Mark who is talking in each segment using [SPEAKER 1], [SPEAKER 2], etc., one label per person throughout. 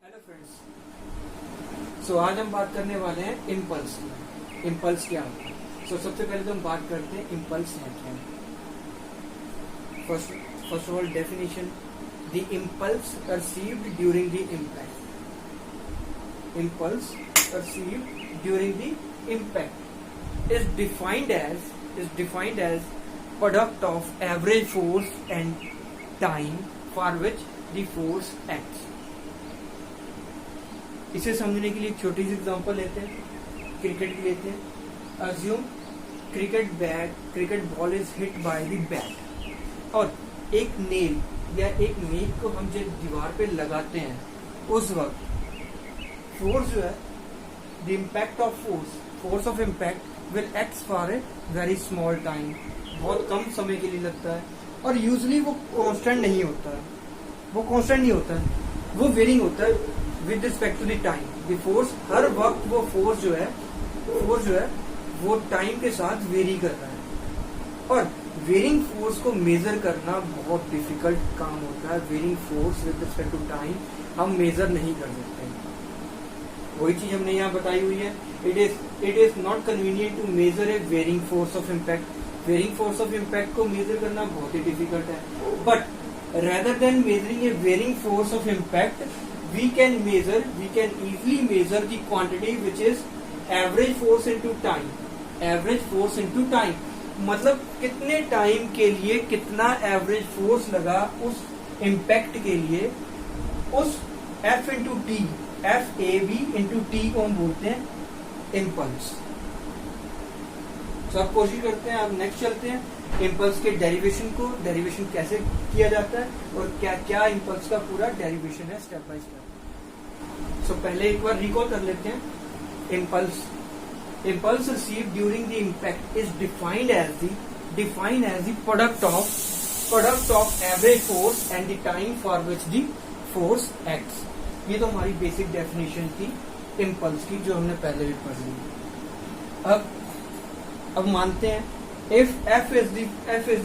[SPEAKER 1] Hello friends, सो आज हम बात करने वाले हैं इम्पल्स की। इम्पल्स क्या होता है? सबसे पहले तो हम बात करते हैं इम्पल्स है क्या। First of all definition, the impulse perceived during the impact. Impulse perceived during the impact is defined as product of average force and time for which the force acts. इसे समझने के लिए एक छोटी सी एग्जांपल लेते हैं, क्रिकेट की लेते हैं। Assume cricket ball is hit by the bat, और एक नेल या एक नेक को हम जब दीवार पे लगाते हैं उस वक्त फोर्स जो है, the impact of force of impact will act for a very small time. बहुत कम समय के लिए लगता है और यूजली वो कांस्टेंट नहीं होता है, वो वेरिंग होता है with respect to the time. The force हर वक्त वो फोर्स जो है वो टाइम के साथ वेरी कर रहा है, और वेरिंग फोर्स को मेजर करना बहुत डिफिकल्ट काम होता है। Varying force with respect to time हम मेजर नहीं कर सकते। वही चीज हमने यहाँ बताई हुई है, it is not convenient to measure a varying force of impact. Varying force of impact को मेजर करना बहुत ही डिफिकल्ट है, but rather than measuring a varying force of impact, we can easily measure the quantity which is average force into time. Average force into time मतलब कितने time के लिए कितना एवरेज फोर्स लगा उस इम्पैक्ट के लिए, उस F into T, FAV into T को हम बोलते हैं इम्पल्स। तो आप कोशिश करते हैं, आप नेक्स्ट चलते हैं इम्पल्स के डेरिवेशन कैसे किया जाता है और क्या क्या इम्पल्स का पूरा डेरिवेशन है स्टेप बाय स्टेप। सो पहले एक बार रिकॉल कर लेते हैं। Impulse received during the impact is defined as the product of average force and the time for which the force acts. ये तो हमारी बेसिक डेफिनेशन थी इम्पल्स की, जो हमने पहले भी पढ़ ली। अब मानते हैं if F is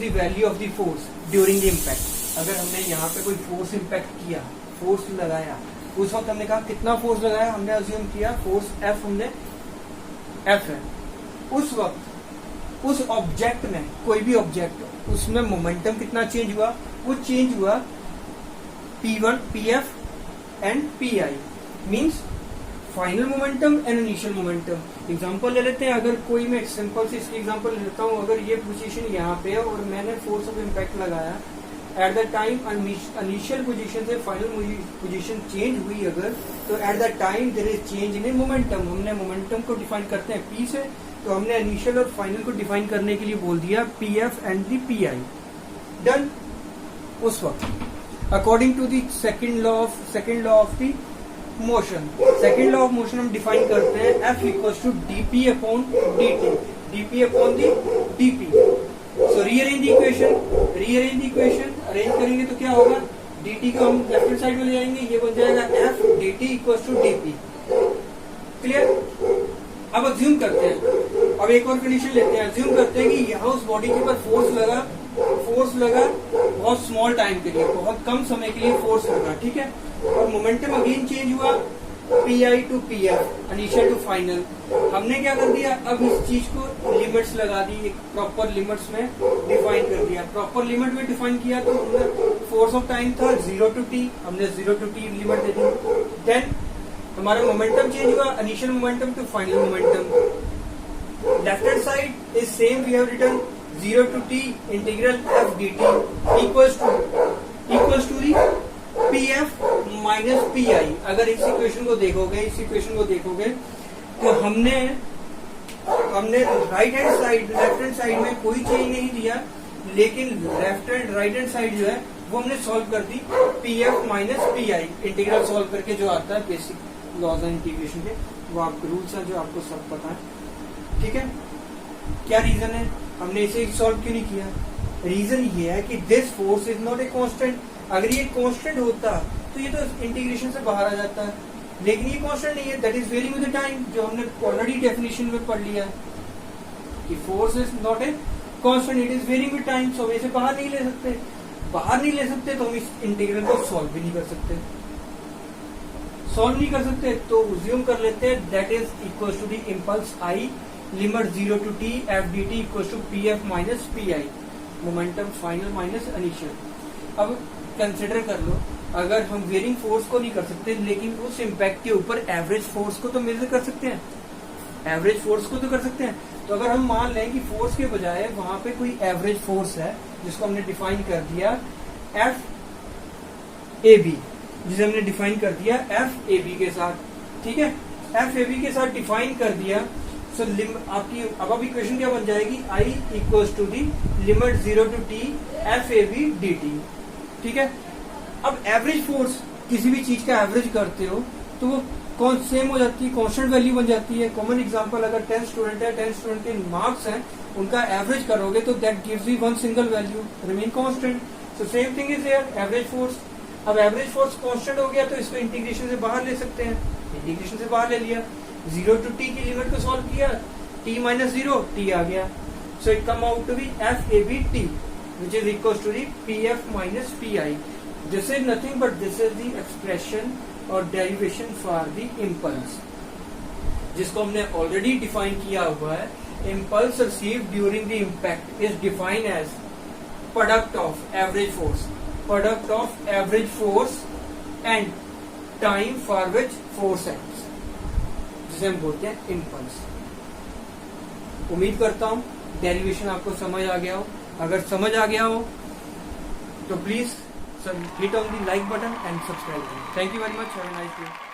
[SPEAKER 1] the value of the force during the impact, अगर हमने यहाँ पे कोई फोर्स इम्पैक्ट किया, फोर्स लगाया, उस वक्त हमने कहा कितना फोर्स लगाया, हमने अज्यूम किया फोर्स F है। उस वक्त उस ऑब्जेक्ट में, कोई भी ऑब्जेक्ट, उसमें मोमेंटम कितना चेंज हुआ, वो चेंज हुआ P1, PF and PI, means final momentum and initial momentum. Example ले लेते हैं, अगर कोई, मैं सिंपल से इसकी एग्जांपल ले लेता हूँ। अगर ये पोजीशन यहाँ पे है और मैंने फोर्स ऑफ इम्पैक्ट लगाया, at the time initial position से फाइनल पोजीशन चेंज हुई अगर, तो at the time there is change in momentum. हमने मोमेंटम को डिफाइन करते हैं P से, तो हमने इनिशियल और फाइनल को डिफाइन करने के लिए बोल दिया PF and the PI। Done. उस वक्त according to the second law of the motion, second law of motion हम डिफाइन करते हैं F equals to dP upon dt, dP upon dP। So rearrange the equation, arrange करेंगे तो क्या होगा, dt को हम लेफ्ट हैंड साइड में ले जाएंगे, ये बन जाएगा F dt equals to dP। Clear. अब अज्यूम करते हैं, अब एक और कंडीशन लेते हैं। अज्यूम करते हैं कि यहाँ उस बॉडी के ऊपर फोर्स लगा बहुत स्मॉल टाइम के लिए, बहुत कम समय के लिए फोर्स लगा, ठीक है, और मोमेंटम अगेन चेंज हुआ PI to PF, initial to final. हमने क्या कर दिया, अब इस चीज को लिमिट्स लगा दी, एक प्रॉपर लिमिट्स में डिफाइन कर दिया। प्रॉपर लिमिट में डिफाइन किया तो फोर्स ऑफ टाइम था 0 टू T, हमने 0 टू T लिमिट दे दी। देन हमारा मोमेंटम चेंज हुआ, initial momentum to final momentum. Left hand side is same, we have written 0 to T integral F dt equals to the PF minus PI। अगर इस equation को देखोगे तो हमने राइट हैंड साइड में कोई चेंज नहीं दिया, लेकिन राइट हैंड साइड जो है वो हमने सॉल्व कर दी PF minus PI integral solve करके, जो आता है बेसिक लॉज एंड इंटीग्रेशन के, वो आपके रूल्स हैं जो आपको सब पता है, ठीक है। क्या रीजन है, हमने इसे सॉल्व क्यों नहीं किया? रीजन ये है कि this force is not a constant. अगर ये कांस्टेंट होता तो ये तो इंटीग्रेशन से बाहर आ जाता है, लेकिन ये कांस्टेंट नहीं है, that is varying with the time, जो हमने ऑलरेडी डेफिनेशन में पढ़ लिया है कि force is not a constant, it is varying with time. So हम इसे बाहर नहीं ले सकते तो हम इस इंटीग्रल को सॉल्व भी नहीं कर सकते। सॉल्व नहीं कर सकते तो ज्यूम कर लेते हैं that is equal to the impulse I limit 0 to t f dt equal to P F minus P I, momentum final minus initial. अब कंसिडर कर लो, अगर हम वेरिंग फोर्स को नहीं कर सकते लेकिन उस इम्पैक्ट के ऊपर एवरेज फोर्स को तो मेजर कर सकते हैं, एवरेज फोर्स को तो कर सकते हैं। तो अगर हम मान लें कि फोर्स के बजाय वहां पे कोई एवरेज फोर्स है जिसको हमने डिफाइन कर दिया एफ ए बी, जिसे हमने डिफाइन कर दिया एफ ए बी के साथ, ठीक है, एफ ए बी के साथ डिफाइन कर दिया। सो आपकी अब इक्वेशन क्या बन जाएगी, I equal to the limit 0 to t F A B D T, ठीक है। अब एवरेज फोर्स, किसी भी चीज का एवरेज करते हो तो वो कौन सेम हो जाती है, कांस्टेंट वैल्यू बन जाती है। कॉमन एग्जांपल, अगर 10 स्टूडेंट है, 10 स्टूडेंट के मार्क्स हैं, उनका एवरेज करोगे तो that gives you one single value, remain constant. So same thing is here, average force. अब एवरेज फोर्स कांस्टेंट हो गया तो इसको इंटीग्रेशन से बाहर ले सकते हैं, इंटीग्रेशन से बाहर ले लिया, 0 to t की लिमिट को सॉल्व किया, t माइनस 0 t आ गया। So it come out to be F A B T which is equal to the P F minus P I. This is nothing but this is the expression और derivation for the impulse, जिसको हमने already define किया हुआ है। Impulse receive during the impact is defined as product of average force, product of average force and time for which force acts, जिसे हम बोलते हैं इम्पल्स। उम्मीद करता हूं डेरिवेशन आपको समझ आ गया हो। अगर समझ आ गया हो तो please hit on the like button and subscribe. Thank you very much. Have a nice day.